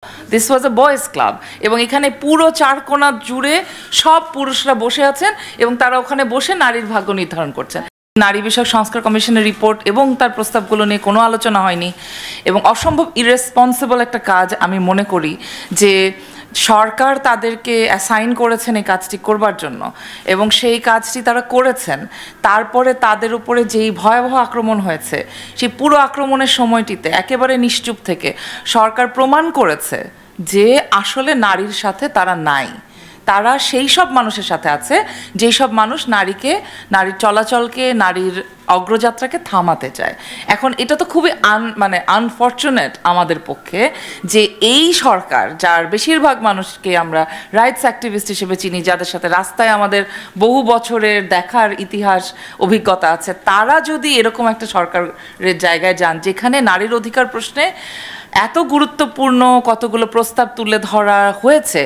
This was A boys club এবং এখানে পুরো চারকোনা জুড়ে সব পুরুষরা বসে আছেন এবং তারা ওখানে বসে নারীর ভাগ্য নির্ধারণ করছেন। নারী বিষয়ক সংস্কার কমিশনের রিপোর্ট এবং তার প্রস্তাবগুলো নিয়ে কোনো আলোচনা হয়নি এবং অসম্ভব ইরেসপন্সিবল একটা কাজ আমি মনে করি যে সরকার তাদেরকে অ্যাসাইন করেছেন এই কাজটি করবার জন্য এবং সেই কাজটি তারা করেছেন। তারপরে তাদের উপরে যেই ভয়াবহ আক্রমণ হয়েছে সেই পুরো আক্রমণের সময়টিতে একেবারে নিশ্চুপ থেকে সরকার প্রমাণ করেছে যে আসলে নারীর সাথে তারা নাই, তারা সেই সব মানুষের সাথে আছে যেই সব মানুষ নারীর চলাচলকে, নারীর অগ্রযাত্রাকে থামাতে চায়। এখন এটা তো খুবই আনফর্চুনেট আমাদের পক্ষে যে এই সরকার, যার বেশিরভাগ মানুষকে আমরা রাইটস অ্যাক্টিভিস্ট হিসেবে চিনি, যাদের সাথে রাস্তায় আমাদের বহু বছরের দেখার ইতিহাস অভিজ্ঞতা আছে, তারা যদি এরকম একটা সরকারের জায়গায় যান যেখানে নারীর অধিকার প্রশ্নে এত গুরুত্বপূর্ণ কতগুলো প্রস্তাব তুলে ধরা হয়েছে,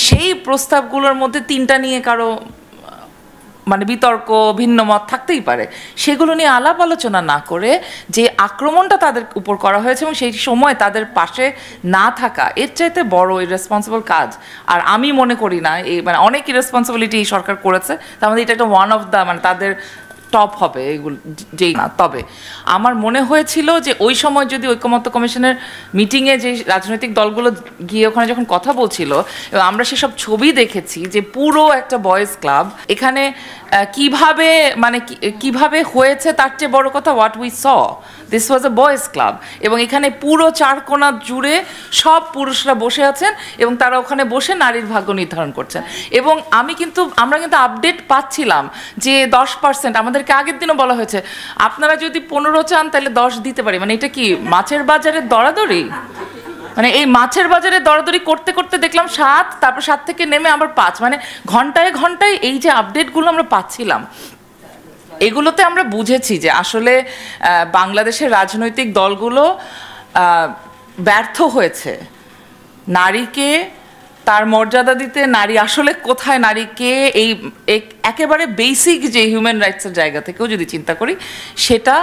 সেই প্রস্তাবগুলোর মধ্যে তিনটা নিয়ে কারো বিতর্ক, ভিন্ন মত থাকতেই পারে, সেগুলো নিয়ে আলাপ আলোচনা না করে যে আক্রমণটা তাদের উপর করা হয়েছে এবং সেই সময় তাদের পাশে না থাকা, এর চাইতে বড় ইরেসপন্সিবল কাজ আর আমি মনে করি না। এই অনেক ইরেসপন্সিবিলিটি এই সরকার করেছে, তার মধ্যে এটা একটা ওয়ান অফ দ্য তাদের টপ হবে এগুলো যেই না। তবে আমার মনে হয়েছিল যে ওই সময় যদি ঐকমত্য কমিশনের মিটিংয়ে যে রাজনৈতিক দলগুলো গিয়ে ওখানে যখন কথা বলছিল এবং আমরা সেসব ছবি দেখেছি যে পুরো একটা বয়েজ ক্লাব এখানে কিভাবে হয়েছে, তার চেয়ে বড় কথা what we saw, this was A boys club এবং এখানে পুরো চারকোনা জুড়ে সব পুরুষরা বসে আছেন এবং তারা ওখানে বসে নারীর ভাগ্য নির্ধারণ করছেন। এবং আমরা কিন্তু আপডেট পাচ্ছিলাম যে 10%, আমাদেরকে আগের দিনও বলা হয়েছে আপনারা যদি 15 চান তাহলে 10 দিতে পারি। এটা কি মাছের বাজারের দরাদরি? এই মাছের বাজারে দরাদরি করতে করতে দেখলাম 7, তারপর 7 থেকে নেমে আবার 5, ঘন্টায় ঘন্টায় এই যে আপডেটগুলো আমরা পাচ্ছিলাম, এগুলোতে আমরা বুঝেছি যে আসলে বাংলাদেশের রাজনৈতিক দলগুলো ব্যর্থ হয়েছে নারীকে তার মর্যাদা দিতে। নারী আসলে কোথায়, নারীকে এই একেবারে বেসিক যে হিউম্যান রাইটসের জায়গা থেকেও যদি চিন্তা করি সেটা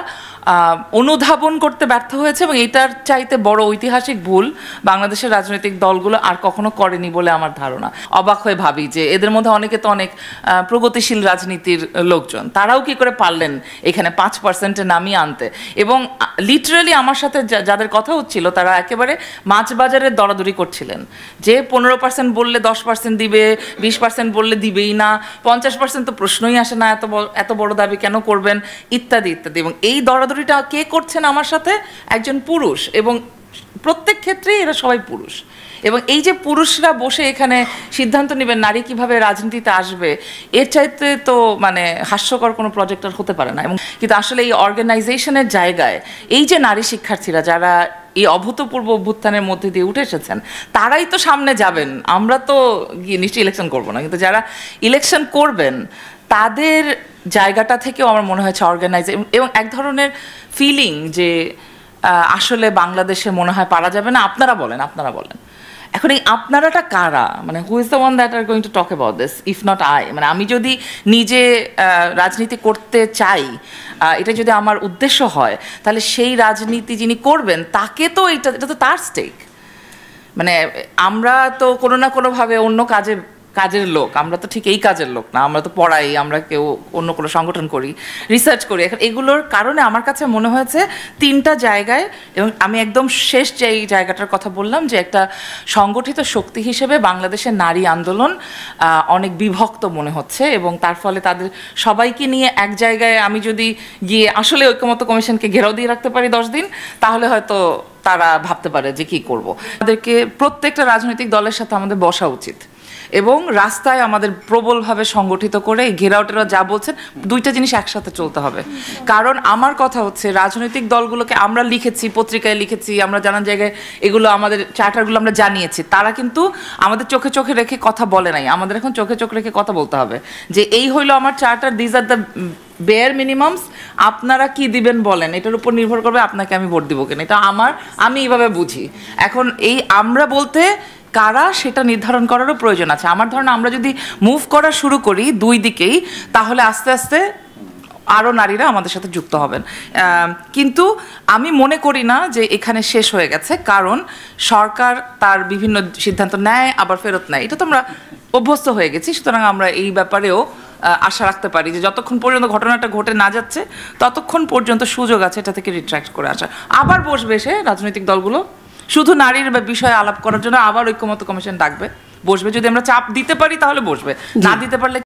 অনুধাবন করতে ব্যর্থ হয়েছে এবং এটার চাইতে বড় ঐতিহাসিক ভুল বাংলাদেশের রাজনৈতিক দলগুলো আর কখনো করেনি বলে আমার ধারণা। অবাক হয়ে ভাবি যে এদের মধ্যে অনেকে তো অনেক প্রগতিশীল রাজনীতির লোকজন, তারাও কি করে পারলেন এখানে 5% নামিয়ে আনতে। এবং লিটারালি আমার সাথে যাদের কথা হচ্ছিল তারা একেবারে মাছ বাজারের দরাদরি করছিলেন যে 15% বললে 10% দিবে, 20% বললে দিবেই না, 50% তো প্রশ্নই আসে না, এত বড় দাবি কেন করবেন, ইত্যাদি ইত্যাদি। এবং এই দরাদরিটা কে করছেন আমার সাথে? একজন পুরুষ, এবং প্রত্যেক ক্ষেত্রেই এরা সবাই পুরুষ। এবং এই যে পুরুষরা বসে এখানে সিদ্ধান্ত নেবেন নারী কিভাবে রাজনীতিতে আসবে, এর চাইতে তো হাস্যকর কোনো প্রজেক্ট আর হতে পারে না। এবং কিন্তু আসলে এই অর্গানাইজেশনের জায়গায় এই যে নারী শিক্ষার্থীরা যারা এই অভূতপূর্ব অভ্যুত্থানের মধ্যে দিয়ে উঠে এসেছেন, তারাই তো সামনে যাবেন। আমরা তো গিয়ে নিশ্চয়ই ইলেকশন করবো না, কিন্তু যারা ইলেকশন করবেন তাদের জায়গাটা থেকেও আমার মনে হয়েছে অর্গানাইজ এবং এক ধরনের ফিলিং যে আসলে বাংলাদেশে মনে হয় পারা যাবে না। আপনারা বলেন। এখন এই আপনারাটা কারা? Who is the one that are going to talk about this if not I? আমি যদি নিজে রাজনীতি করতে চাই, এটা যদি আমার উদ্দেশ্য হয়, তাহলে সেই রাজনীতি যিনি করবেন তাকে তো এটা তো তার স্টেক। আমরা তো কোনো না কোনোভাবে অন্য কাজের লোক, আমরা তো ঠিক এই কাজের লোক না। আমরা তো পড়াই, আমরা কেউ অন্য কোনো সংগঠন করি, রিসার্চ করি। এখন এগুলোর কারণে আমার কাছে মনে হয়েছে 3টা জায়গায়, এবং আমি একদম শেষ যে এই জায়গাটার কথা বললাম যে একটা সংগঠিত শক্তি হিসেবে বাংলাদেশের নারী আন্দোলন অনেক বিভক্ত মনে হচ্ছে এবং তার ফলে তাদের সবাইকে নিয়ে এক জায়গায় আমি যদি গিয়ে আসলে ঐকমত্য কমিশনকে ঘেরাও দিয়ে রাখতে পারি 10 দিন, তাহলে হয়তো তারা ভাবতে পারে যে কি করব। আমাদেরকে প্রত্যেকটা রাজনৈতিক দলের সাথে আমাদের বসা উচিত এবং রাস্তায় আমাদের প্রবলভাবে সংগঠিত করে ঘেরাওটেরা যা বলছেন 2টা জিনিস একসাথে চলতে হবে। কারণ আমার কথা হচ্ছে রাজনৈতিক দলগুলোকে আমরা লিখেছি, পত্রিকায় লিখেছি, আমরা জানার জায়গায় এগুলো আমাদের চার্টারগুলো আমরা জানিয়েছি, তারা কিন্তু আমাদের চোখে চোখে রেখে কথা বলে নাই। আমাদের এখন চোখে চোখে রেখে কথা বলতে হবে যে এই হইলো আমার charter, these are the bare minimums, আপনারা কি দিবেন বলেন, এটার উপর নির্ভর করবে আপনাকে আমি ভোট দিব কিনা। এটা আমি এইভাবে বুঝি। এখন এই আমরা বলতে কারা সেটা নির্ধারণ করারও প্রয়োজন আছে। আমার ধারণা আমরা যদি মুভ করা শুরু করি 2 দিকেই, তাহলে আস্তে আস্তে আরও নারীরা আমাদের সাথে যুক্ত হবেন। কিন্তু আমি মনে করি না যে এখানে শেষ হয়ে গেছে, কারণ সরকার তার বিভিন্ন সিদ্ধান্ত নেয় আবার ফেরত নেয়, এটা তো আমরা অভ্যস্ত হয়ে গেছি। সুতরাং আমরা এই ব্যাপারেও আশা রাখতে পারি যে যতক্ষণ পর্যন্ত ঘটনাটা ঘটে না যাচ্ছে ততক্ষণ পর্যন্ত সুযোগ আছে এটা থেকে রিট্রাক্ট করে আসা। আবার বসবে সে রাজনৈতিক দলগুলো শুধু নারীর বিষয়ে আলাপ করার জন্য, আবার ঐক্যমত্য কমিশন ডাকবে, বসবে। যদি আমরা চাপ দিতে পারি তাহলে বসবে, না দিতে পারলে